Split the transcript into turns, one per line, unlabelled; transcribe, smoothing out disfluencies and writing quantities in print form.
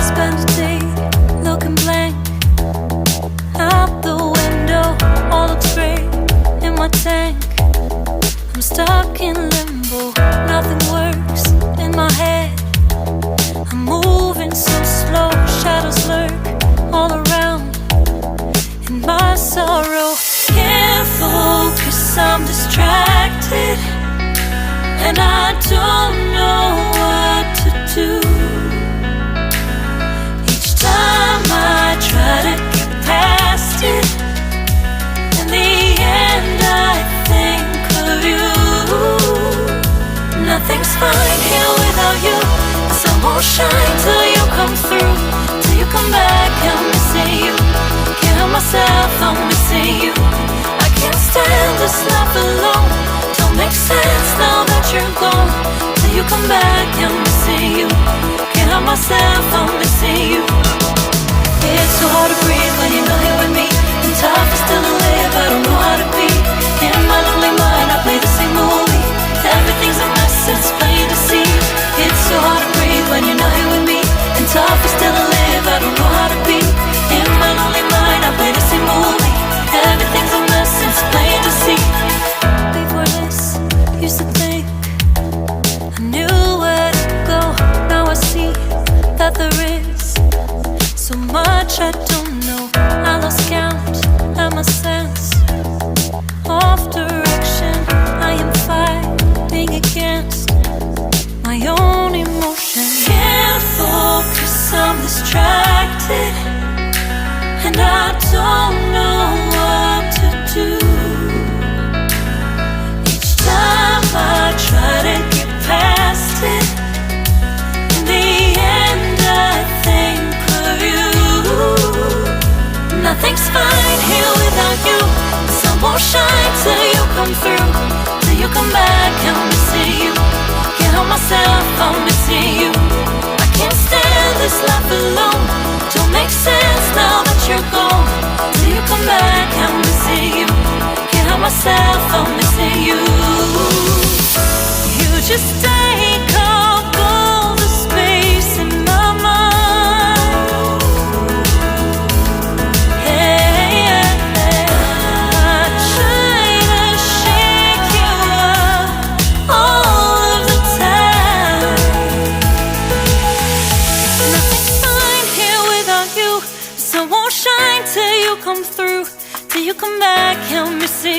Spend a day looking blank out the window, all looks great in my tank. I'm stuck in limbo, nothing works in my head. I'm moving so slow, shadows lurk all around. In my sorrow, can't focus, I'm distracted, and I don't know what to do. Each time I try to get past it, in the end I think of you. Nothing's fine here without you. The sun won't shine till you come through, till you come back. I'm missing you. Can't help myself, I'm missing you. I can't stand this life alone. Don't make sense now that you're gone. Till you come back, I'm missing you. Can't help myself, I'm missing you. It's so hard to breathe when you're not here with me. And tough is still to live, I don't know how to be. In my lonely mind, I play the same movie. Everything's a mess, it's plain to see. It's so hard to breathe when you're not here with me. And tough is still to live, I don't know how to be. In my lonely mind, I play the same movie. Everything's a mess, it's plain to see. Before this, used to think I knew where to go. Now I see that there is so much I don't know. I lost count at my sense of direction. I am fighting against my own emotion. Can't focus, I'm distracted, and I don't know what to do. Each time I try to get past it, in the end I think of you. Nothing's fine here without you. The sun won't shine till you come through, till you come back. I'm missing you. Can't help myself, I'm missing you. I can't stand this life alone. Don't make sense now that you're gone. Till you come back, I'm missing you. Can't help myself, I'm missing you. You just take up all the space in my mind. Hey, I try to shake you up all of the time. Nothing's fine here without you. The sun won't shine till you come through, till you come back, I'm missing